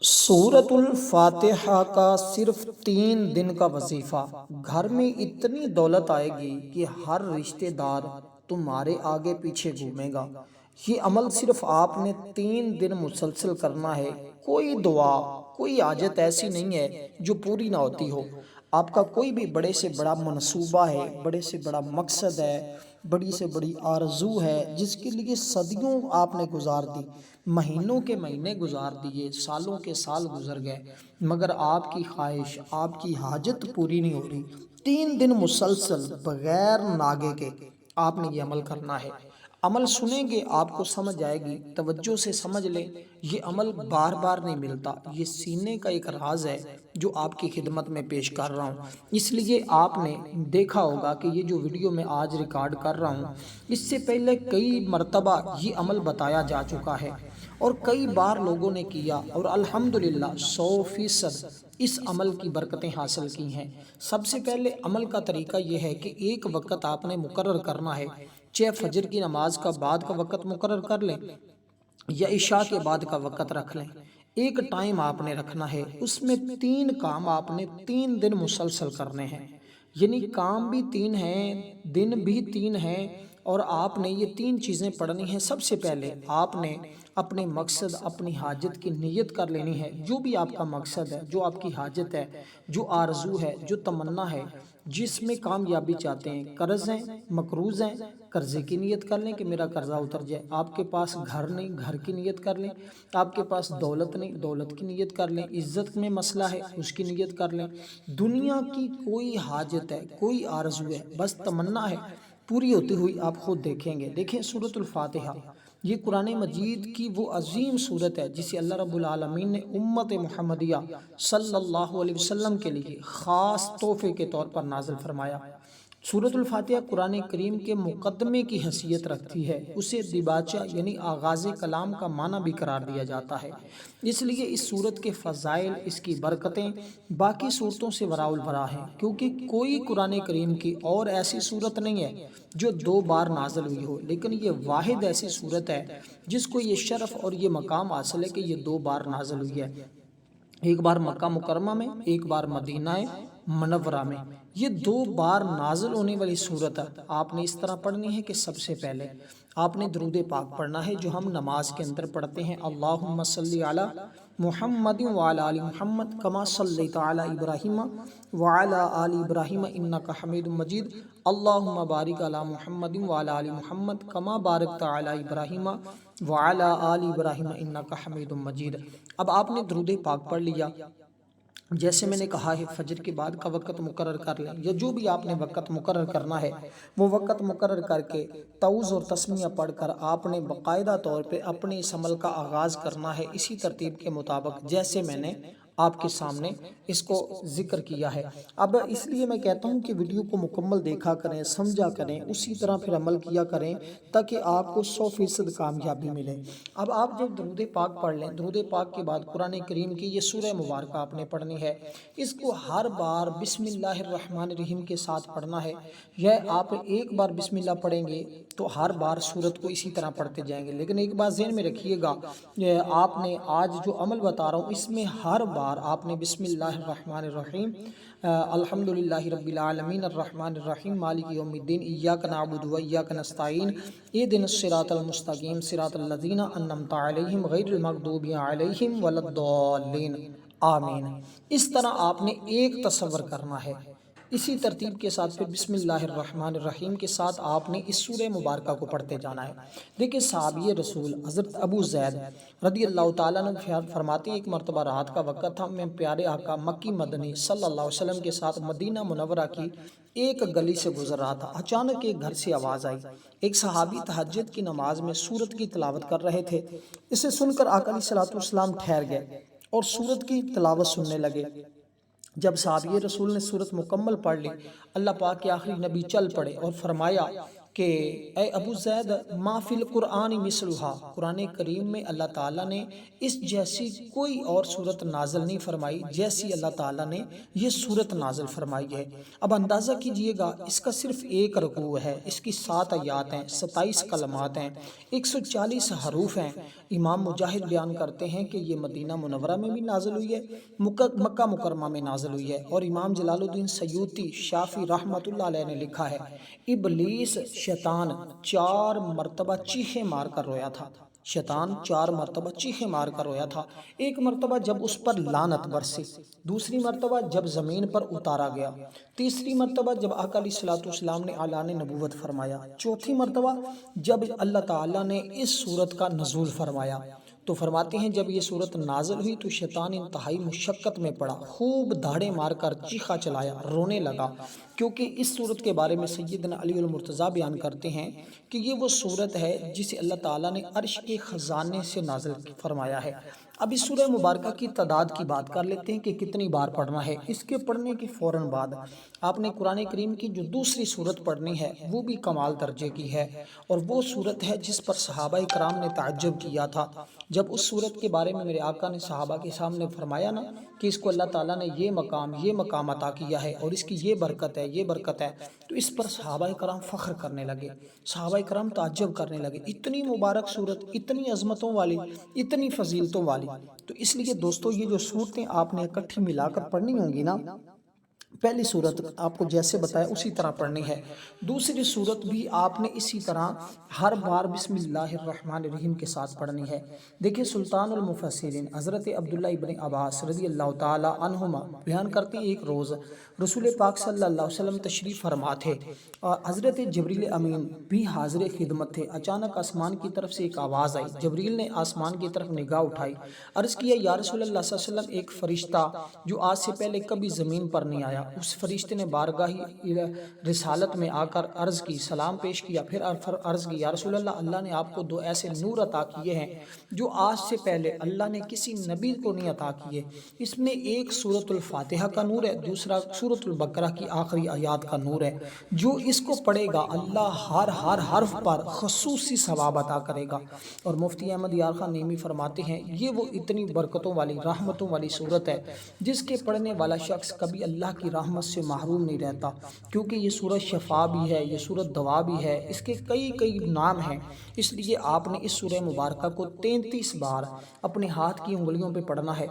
سورۃ الفاتحہ کا صرف 3 دن کا وظیفہ، گھر میں اتنی دولت آئے گی کہ ہر رشتہ دار تمہارے آگے پیچھے گھومے گا۔ یہ عمل صرف آپ نے 3 دن مسلسل کرنا ہے۔ کوئی دعا، کوئی حاجت ایسی نہیں ہے جو پوری نہ ہوتی ہو۔ آپ کا کوئی بھی بڑے سے بڑا منصوبہ ہے، بڑے سے بڑا مقصد ہے، بڑی سے بڑی آرزو ہے، جس کے لیے صدیوں آپ نے گزار دی، مہینوں کے مہینے گزار دیے، سالوں کے سال گزر گئے، مگر آپ کی خواہش، آپ کی حاجت پوری نہیں ہو رہی۔ 3 دن مسلسل بغیر ناگے کے آپ نے یہ عمل کرنا ہے۔ عمل سنیں گے آپ کو سمجھ آئے گی، توجہ سے سمجھ لیں۔ یہ عمل بار بار نہیں ملتا، یہ سینے کا ایک راز ہے جو آپ کی خدمت میں پیش کر رہا ہوں۔ اس لیے آپ نے دیکھا ہوگا کہ یہ جو ویڈیو میں آج ریکارڈ کر رہا ہوں، اس سے پہلے کئی مرتبہ یہ عمل بتایا جا چکا ہے اور کئی بار لوگوں نے کیا، اور الحمدللہ 100% اس عمل کی برکتیں حاصل کی ہیں۔ سب سے پہلے عمل کا طریقہ یہ ہے کہ ایک وقت آپ نے مقرر کرنا ہے، چاہے فجر کی نماز کا بعد کا وقت مقرر کر لیں یا عشاء کے بعد کا وقت رکھ لیں۔ ایک ٹائم آپ نے رکھنا ہے، اس میں 3 کام آپ نے 3 دن مسلسل کرنے ہیں۔ یعنی کام بھی 3 ہیں، دن بھی 3 ہیں، اور آپ نے یہ 3 چیزیں پڑھنی ہیں۔ سب سے پہلے آپ نے اپنے مقصد، اپنی حاجت کی نیت کر لینی ہے۔ جو بھی آپ کا مقصد ہے، جو آپ کی حاجت ہے، جو آرزو ہے، جو تمنا ہے، جس میں کامیابی چاہتے ہیں، قرض ہیں، مقروض ہیں، قرضے کی نیت کر لیں کہ میرا قرضہ اتر جائے۔ آپ کے پاس گھر نہیں، گھر کی نیت کر لیں۔ آپ کے پاس دولت نہیں، دولت کی نیت کر لیں۔ عزت میں مسئلہ ہے، اس کی نیت کر لیں۔ دنیا کی کوئی حاجت ہے، کوئی آرزو ہے، بس تمنا ہے، پوری ہوتی ہوئی آپ خود دیکھیں گے۔ دیکھیں سورۃ الفاتحہ، یہ قرآن مجید کی وہ عظیم سورت ہے جسے اللہ رب العالمین نے امت محمدیہ صلی اللہ علیہ وسلم کے لیے خاص تحفے کے طور پر نازل فرمایا۔ سورۃ الفاتحہ قرآن کریم کے مقدمے کی حیثیت رکھتی ہے۔ اسے دیباچہ یعنی آغاز کلام کا معنی بھی قرار دیا جاتا ہے۔ اس لیے اس سورت کے فضائل، اس کی برکتیں باقی سورتوں سے وراء البراء ہیں، کیونکہ کوئی قرآن کریم کی اور ایسی سورت نہیں ہے جو 2 بار نازل ہوئی ہو، لیکن یہ واحد ایسی سورت ہے جس کو یہ شرف اور یہ مقام حاصل ہے کہ یہ 2 بار نازل ہوئی ہے۔ ایک بار مکہ مکرمہ میں، ایک بار مدینہ منورہ میں۔ یہ 2 بار نازل ہونے والی صورت آپ نے اس طرح پڑھنی ہے کہ سب سے پہلے آپ نے درود پاک پڑھنا ہے جو ہم نماز کے اندر پڑھتے ہیں۔ اللہم صلی علی محمد وعلی آل محمد کما صلیت علی ابراہیم وعلی آل ابراہیم انک حمید مجید۔ اللہم بارک علی محمد وعلی آل محمد کما بارکت علی ابراہیم وعلی آل ابراہیم انک حمید مجید۔ اب آپ نے درود پاک پڑھ لیا، جیسے میں نے کہا ہے فجر کے بعد کا وقت مقرر کر لیں، یا جو بھی آپ نے وقت مقرر کرنا ہے وہ وقت مقرر کر کے تعوذ اور تسمیہ پڑھ کر آپ نے باقاعدہ طور پہ اپنے اس عمل کا آغاز کرنا ہے، اسی ترتیب کے مطابق جیسے میں نے آپ کے سامنے اس کو ذکر کیا ہے۔ اب اس لیے میں کہتا ہوں کہ ویڈیو کو مکمل دیکھا کریں، سمجھا کریں، اسی طرح پھر عمل کیا کریں تاکہ آپ کو 100% کامیابی ملے۔ اب آپ جب درود پاک پڑھ لیں، درود پاک کے بعد قرآن کریم کی یہ سورہ مبارکہ آپ نے پڑھنی ہے۔ اس کو ہر بار بسم اللہ الرحمن الرحیم کے ساتھ پڑھنا ہے۔ یہ آپ ایک بار بسم اللہ پڑھیں گے تو ہر بار سورت کو اسی طرح پڑھتے جائیں گے، لیکن ایک بات ذہن میں رکھیے گا، آپ نے آج جو عمل بتا رہا ہوں اس میں ہر بار آپ نے بسم اللہ الرحمن الرحیم، الحمدللہ رب العالمین الرحمن الرحیم مالک یوم الدین ایاک نعبد و ایاک نستعین اہدنا الصراط المستقیم صراط الذین انعمت علیہم غیر المغضوب علیہم ولا الضالین آمین۔ اس طرح آپ نے ایک تصور کرنا ہے۔ اسی ترتیب کے ساتھ پھر بسم اللہ الرحمن الرحیم کے ساتھ آپ نے اس سورہ مبارکہ کو پڑھتے جانا ہے۔ دیکھیں صحابی رسول حضرت ابو زید رضی اللہ تعالیٰ عنہ فرماتے ہیں ایک مرتبہ رات کا وقت تھا، میں پیارے آقا مکی مدنی صلی اللہ علیہ وسلم کے ساتھ مدینہ منورہ کی ایک گلی سے گزر رہا تھا۔ اچانک ایک گھر سے آواز آئی، ایک صحابی تہجد کی نماز میں سورت کی تلاوت کر رہے تھے۔ اسے سن کر آقا علیہ السلام ٹھہر گئے اور سورت کی تلاوت سننے لگے۔ جب صحابی رسول نے سورت مکمل پڑھ لی، اللہ پاک کے آخری نبی چل پڑے اور فرمایا کہ اے ابو زید ما فی القرآن مثلھا، قرآن کریم میں اللہ تعالیٰ نے اس جیسی کوئی اور صورت نازل نہیں فرمائی جیسی اللہ تعالیٰ نے یہ صورت نازل فرمائی ہے۔ اب اندازہ کیجئے گا، اس کا صرف ایک رکوع ہے، اس کی 7 آیات ہیں، 27 کلمات ہیں، 140 حروف ہیں۔ امام مجاہد بیان کرتے ہیں کہ یہ مدینہ منورہ میں بھی نازل ہوئی ہے، مکہ مکرمہ میں نازل ہوئی ہے، اور امام جلال الدین سیوطی شافعی رحمۃ اللہ علیہ نے لکھا ہے، ابلیس شیطان 4 مرتبہ چیخیں مار کر رویا تھا۔ شیطان 4 مرتبہ چیخیں مار کر رویا تھا۔ ایک مرتبہ جب اس پر لعنت برسی، دوسری مرتبہ جب زمین پر اتارا گیا، تیسری مرتبہ جب آقا علیہ الصلوۃ والسلام نے اعلان نبوت فرمایا، چوتھی مرتبہ جب اللہ تعالیٰ نے اس سورت کا نزول فرمایا۔ تو فرماتے ہیں جب یہ سورت نازل ہوئی تو شیطان انتہائی مشقت میں پڑا، خوب دھاڑے مار کر چیخا چلایا، رونے لگا، کیونکہ اس سورت کے بارے میں سیدنا علی المرتضیٰ بیان کرتے ہیں کہ یہ وہ سورت ہے جسے اللہ تعالیٰ نے عرش کے خزانے سے نازل فرمایا ہے۔ اب اس سورہ مبارکہ کی تعداد کی بات کر لیتے ہیں کہ کتنی بار پڑھنا ہے۔ اس کے پڑھنے کے فوراً بعد آپ نے قرآن کریم کی جو دوسری سورت پڑھنی ہے وہ بھی کمال درجے کی ہے، اور وہ سورت ہے جس پر صحابہ کرام نے تعجب کیا تھا جب اس سورت کے بارے میں میرے آقا نے صحابہ کے سامنے فرمایا نا کہ اس کو اللہ تعالیٰ نے یہ مقام عطا کیا ہے اور اس کی یہ برکت ہے، تو اس پر صحابہ کرام فخر کرنے لگے، صحابہ کرام تعجب کرنے لگے، اتنی مبارک سورت، اتنی عظمتوں والی، اتنی فضیلتوں والی۔ تو اس لیے دوستو یہ جو صورتیں آپ نے اکٹھی ملا کر پڑھنی ہوں گی نا، پہلی صورت آپ کو جیسے بتایا اسی طرح پڑھنی ہے، دوسری صورت بھی آپ نے اسی طرح ہر بار بسم اللہ الرحمن الرحیم کے ساتھ پڑھنی ہے۔ دیکھیں سلطان المفسرین حضرت عبداللہ ابن عباس رضی اللہ تعالی عنہما بیان کرتے ہیں ایک روز رسول پاک صلی اللہ علیہ وسلم تشریف فرما تھے، حضرت جبریل امین بھی حاضر خدمت تھے۔ اچانک آسمان کی طرف سے ایک آواز آئی، جبریل نے آسمان کی طرف نگاہ اٹھائی، عرض کیا یا رسول اللہ صلی اللہ علیہ وسلم، ایک فرشتہ جو آج سے پہلے کبھی زمین پر نہیں آیا، اس فرشتے نے بارگاہ رسالت میں آ کر عرض کی، سلام پیش کیا، پھر عرض کی یا رسول اللہ، اللہ نے آپ کو 2 ایسے نور عطا کیے ہیں جو آج سے پہلے اللہ نے کسی نبی کو نہیں عطا کیے۔ اس میں ایک سورۃ الفاتحہ کا نور ہے، دوسرا سورۃ البقرہ کی آخری آیات کا نور ہے۔ جو اس کو پڑھے گا اللہ ہر حرف پر خصوصی ثواب عطا کرے گا۔ اور مفتی احمد یار خان نیمی فرماتے ہیں یہ وہ اتنی برکتوں والی، رحمتوں والی سورت ہے جس کے پڑھنے والا شخص کبھی اللہ کی رحمت سے محروم نہیں رہتا، کیونکہ یہ سورت شفا بھی ہے، یہ سورت دوا بھی ہے، اس کے کئی نام ہیں۔ اس لیے آپ نے اس سورہ مبارکہ کو 33 بار اپنے ہاتھ کی انگلیوں پہ پڑھنا ہے،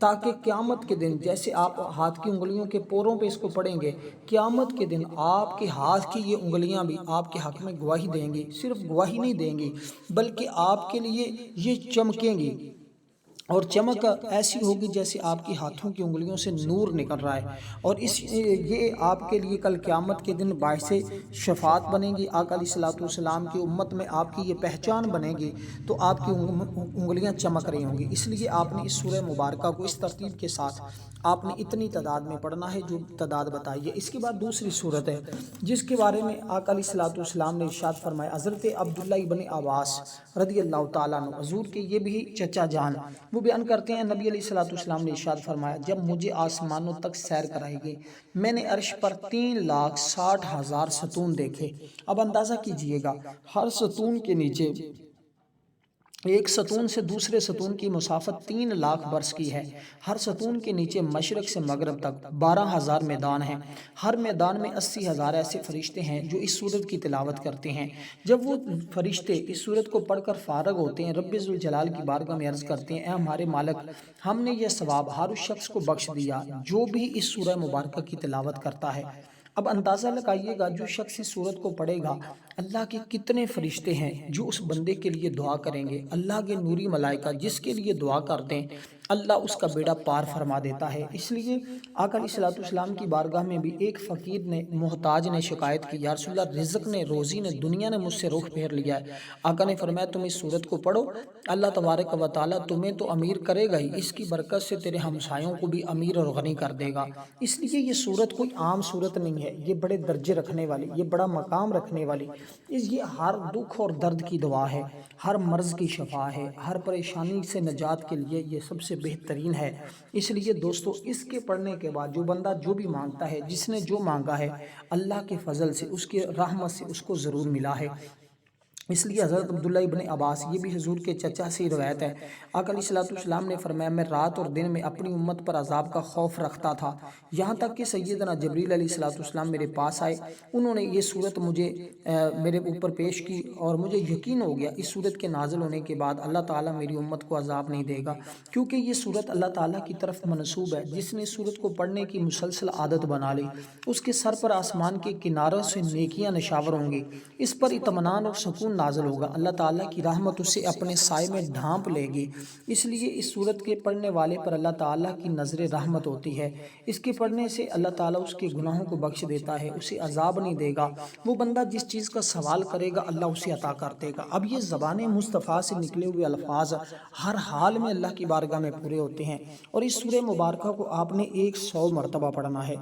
تاکہ قیامت کے دن جیسے آپ ہاتھ کی انگلیوں کے پوروں پہ اس کو پڑھیں گے، قیامت کے دن آپ کے ہاتھ کی یہ انگلیاں بھی آپ کے حق میں گواہی دیں گی، صرف گواہی نہیں دیں گی بلکہ آپ کے لیے یہ چمکیں گی، اور چمک ایسی ہوگی جیسے آپ کی ہاتھوں کی انگلیوں سے نور نکل رہا ہے، اور یہ آپ کے لیے کل قیامت کے دن باعث شفاعت بنے گی۔ آقا علیہ الصلوۃ والسلام کی امت میں آپ کی یہ پہچان بنے گی، تو آپ کی انگلیاں چمک رہی ہوں گی۔ اس لیے آپ نے اس سورہ مبارکہ کو اس ترتیب کے ساتھ آپ نے اتنی تعداد میں پڑھنا ہے جو تعداد بتائی ہے۔ اس کے بعد دوسری صورت ہے جس کے بارے میں آقا علیہ الصلوۃ والسلام نے ارشاد فرمایا، حضرت عبداللہ ابن عباس رضی اللہ تعالیٰ عنہ، حضور کے یہ بھی چچا جان، وہ بیان کرتے ہیں نبی علیہ الصلوۃ والسلام نے ارشاد فرمایا، جب مجھے آسمانوں تک سیر کرائی گئی میں نے عرش پر 3,60,000 ستون دیکھے۔ اب اندازہ کیجئے گا، ہر ستون کے نیچے، ایک ستون سے دوسرے ستون کی مسافت 3,00,000 برس کی ہے۔ ہر ستون کے نیچے مشرق سے مغرب تک 12,000 میدان ہیں، ہر میدان میں 80,000 ایسے فرشتے ہیں جو اس سورت کی تلاوت کرتے ہیں۔ جب وہ فرشتے اس سورت کو پڑھ کر فارغ ہوتے ہیں، رب ذوالجلال کی بارگاہ میں عرض کرتے ہیں، اے ہمارے مالک، ہم نے یہ ثواب ہر اس شخص کو بخش دیا جو بھی اس سورہ مبارکہ کی تلاوت کرتا ہے۔ اب اندازہ لگائیے گا، جو شخص اس سورت کو پڑھے گا، اللہ کے کتنے فرشتے ہیں جو اس بندے کے لیے دعا کریں گے، اللہ کے نوری ملائکہ جس کے لیے دعا کرتے ہیں، اللہ اس کا بیڑا پار فرما دیتا ہے۔ اس لیے آقا علیہ الصلوۃ والسلام کی بارگاہ میں بھی ایک فقیر نے، محتاج نے شکایت کی، یا رسول اللہ، رزق نے، روزی نے، دنیا نے مجھ سے رخ پھیر لیا ہے۔ آقا نے فرمایا تم اس سورت کو پڑھو، اللہ تبارک و تعالیٰ تمہیں تو امیر کرے گا ہی، اس کی برکت سے تیرے ہمسایوں کو بھی امیر اور غنی کر دے گا۔ اس لیے یہ سورت کوئی عام سورت نہیں ہے، یہ بڑے درجے رکھنے والی، یہ بڑا مقام رکھنے والی، یہ ہر دکھ اور درد کی دوا ہے، ہر مرض کی شفا ہے، ہر پریشانی سے نجات کے لیے یہ سب سے بہترین ہے۔ اس لیے دوستو اس کے پڑھنے کے بعد جو بندہ جو بھی مانگتا ہے، جس نے جو مانگا ہے، اللہ کے فضل سے، اس کے رحمت سے اس کو ضرور ملا ہے۔ اس لیے حضرت عبداللہ ابن عباس، یہ بھی حضور کے چچا سے روایت ہے، آقا علیہ السلام نے فرمایا میں رات اور دن میں اپنی امت پر عذاب کا خوف رکھتا تھا، یہاں تک کہ سیدنا جبریل علیہ السلام میرے پاس آئے، انہوں نے یہ صورت مجھے میرے اوپر پیش کی اور مجھے یقین ہو گیا اس صورت کے نازل ہونے کے بعد اللہ تعالیٰ میری امت کو عذاب نہیں دے گا، کیونکہ یہ صورت اللہ تعالیٰ کی طرف منسوب ہے۔ جس نے صورت کو پڑھنے کی مسلسل عادت بنا لی، اس کے سر پر آسمان کے کناروں سے نیکیاں نشاور ہوں گی، اس پر اطمینان اور سکون نازل ہوگا، اللہ تعالیٰ کی رحمت اسے اپنے سائے میں ڈھانپ لے گی۔ اس لیے اس صورت کے پڑھنے والے پر اللہ تعالیٰ کی نظر رحمت ہوتی ہے، اس کے پڑھنے سے اللہ تعالیٰ اس کے گناہوں کو بخش دیتا ہے، اسے عذاب نہیں دے گا، وہ بندہ جس چیز کا سوال کرے گا اللہ اسے عطا کر دے گا۔ اب یہ زبان مصطفیٰ سے نکلے ہوئے الفاظ ہر حال میں اللہ کی بارگاہ میں پورے ہوتے ہیں، اور اس سورہ مبارکہ کو آپ نے 100 مرتبہ پڑھنا ہے،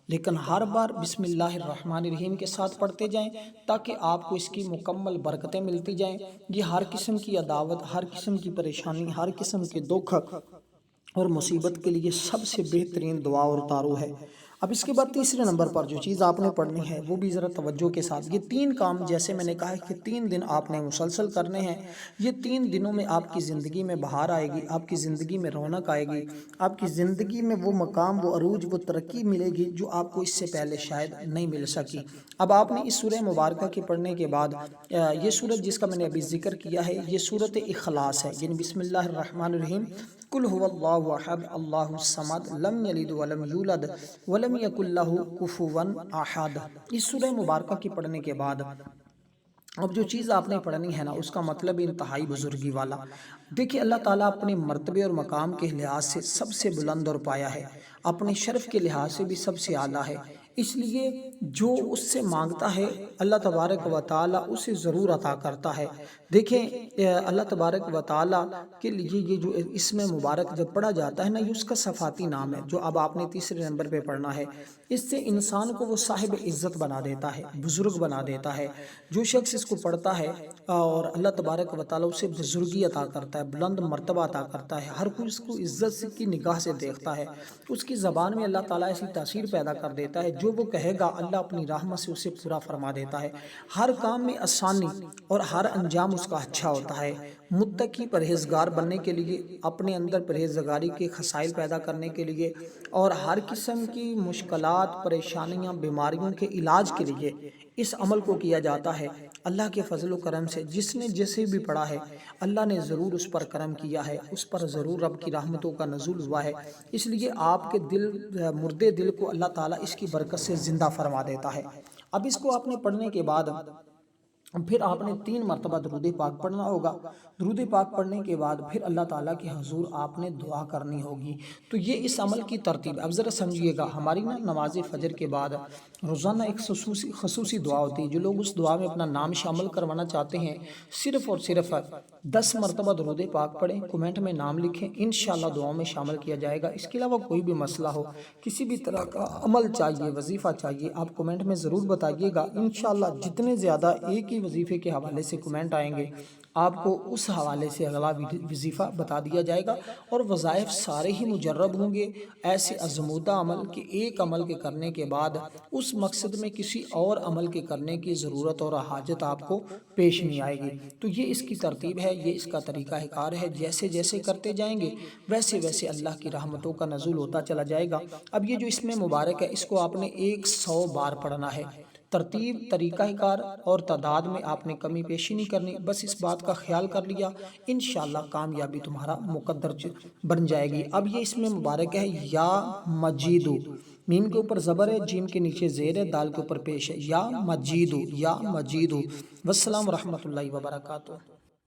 لیکن ہر بار بسم اللہ الرحمن الرحیم کے ساتھ پڑھتے جائیں تاکہ آپ کو اس کی مکمل برکتیں ملتی جائیں۔ یہ ہر قسم کی عداوت، ہر قسم کی پریشانی، ہر قسم کے دکھ اور مصیبت کے لیے سب سے بہترین دعا اور دارو ہے۔ اب اس کے بعد تیسرے نمبر پر جو چیز آپ نے پڑھنی ہے وہ بھی ذرا توجہ کے ساتھ، یہ 3 کام جیسے میں نے کہا ہے کہ 3 دن آپ نے مسلسل کرنے ہیں، یہ 3 دنوں میں آپ کی زندگی میں بہار آئے گی، آپ کی زندگی میں رونق آئے گی، آپ کی زندگی میں وہ مقام، وہ عروج، وہ ترقی ملے گی جو آپ کو اس سے پہلے شاید نہیں مل سکی۔ اب آپ نے اس سورہ مبارکہ کے پڑھنے کے بعد یہ سورت جس کا میں نے ابھی ذکر کیا ہے یہ سورت اخلاص ہے، یعنی بسم اللہ الرحمن الرحیم، قل هو اللہ احد اللہ الصمد لم یلد ولم یولد ولم یکن لہ کفوا احد۔ اس سورہ مبارکہ کی پڑھنے کے بعد اب جو چیز آپ نے پڑھنی ہے نا اس کا مطلب انتہائی بزرگی والا۔ دیکھیں اللہ تعالیٰ اپنے مرتبے اور مقام کے لحاظ سے سب سے بلند اور پایا ہے، اپنے شرف کے لحاظ سے بھی سب سے اعلیٰ ہے، اس لیے جو اس سے مانگتا ہے اللہ تبارک و تعالیٰ اسے ضرور عطا کرتا ہے۔ دیکھیں اللہ تبارک و تعالیٰ کے لیے یہ جو اسم مبارک جب پڑھا جاتا ہے نا، یہ اس کا صفاتی نام ہے جو اب آپ نے تیسرے نمبر پہ پڑھنا ہے۔ اس سے انسان کو وہ صاحب عزت بنا دیتا ہے، بزرگ بنا دیتا ہے۔ جو شخص اس کو پڑھتا ہے اور اللہ تبارک و تعالیٰ اسے بزرگی عطا کرتا ہے، بلند مرتبہ عطا کرتا ہے، ہر کوئی اس کو عزت کی نگاہ سے دیکھتا ہے، اس کی زبان میں اللہ تعالیٰ ایسی تاثیر پیدا کر دیتا ہے جو وہ کہے گا اللہ اپنی رحمت سے اسے پورا فرما دیتا ہے، ہر کام میں آسانی اور ہر انجام اس کا اچھا ہوتا ہے۔ متقی پرہیزگار بننے کے لیے، اپنے اندر پرہیزگاری کے خصائل پیدا کرنے کے لیے اور ہر قسم کی مشکلات، پریشانیاں، بیماریوں کے علاج کے لیے اس عمل کو کیا جاتا ہے۔ اللہ کے فضل و کرم سے جس نے جیسے بھی پڑھا ہے اللہ نے ضرور اس پر کرم کیا ہے، اس پر ضرور رب کی رحمتوں کا نزول ہوا ہے، اس لیے آپ کے مردے دل کو اللہ تعالیٰ اس کی برکت سے زندہ فرما دیتا ہے۔ اب اس کو آپ نے پڑھنے کے بعد پھر آپ نے 3 مرتبہ درود پاک پڑھنا ہوگا، درود پاک پڑھنے کے بعد پھر اللہ تعالیٰ کے حضور آپ نے دعا کرنی ہوگی۔ تو یہ اس عمل کی ترتیب، اب ذرا سمجھیے گا، ہماری نماز فجر کے بعد روزانہ ایک خصوصی دعا ہوتی ہے، جو لوگ اس دعا میں اپنا نام شامل کروانا چاہتے ہیں صرف اور صرف 10 مرتبہ درود پاک پڑھیں، کومنٹ میں نام لکھیں، انشاءاللہ دعاؤں میں شامل کیا جائے گا۔ اس کے علاوہ کوئی بھی مسئلہ ہو، کسی بھی طرح کا عمل چاہیے، وظیفہ چاہیے، آپ کومنٹ میں ضرور بتائیے گا، انشاءاللہ جتنے زیادہ ایک ہی وظیفے کے حوالے سے کومنٹ آئیں گے آپ کو اس حوالے سے اگلا وظیفہ بتا دیا جائے گا، اور وظائف سارے ہی مجرب ہوں گے، ایسے ازمودہ عمل کہ ایک عمل کے کرنے کے بعد اس مقصد میں کسی اور عمل کے کرنے کی ضرورت اور حاجت آپ کو پیش نہیں آئے گی۔ تو یہ اس کی ترتیب ہے، یہ اس کا طریقہ کار ہے، جیسے جیسے کرتے جائیں گے ویسے ویسے اللہ کی رحمتوں کا نزول ہوتا چلا جائے گا۔ اب یہ جو اس میں مبارک ہے اس کو آپ نے 100 بار پڑھنا ہے، ترتیب، طریقہ کار اور تعداد میں آپ نے کمی پیشی نہیں کرنی، بس اس بات کا خیال کر لیا انشاءاللہ کامیابی تمہارا مقدر بن جائے گی۔ اب یہ اس میں مبارک ہے یا مجیدو، میم کے اوپر زبر ہے، جیم کے نیچے زیر ہے، دال کے اوپر پیش ہے، یا مجیدو، یا مجیدو۔ والسلام ورحمۃ اللہ وبرکاتہ۔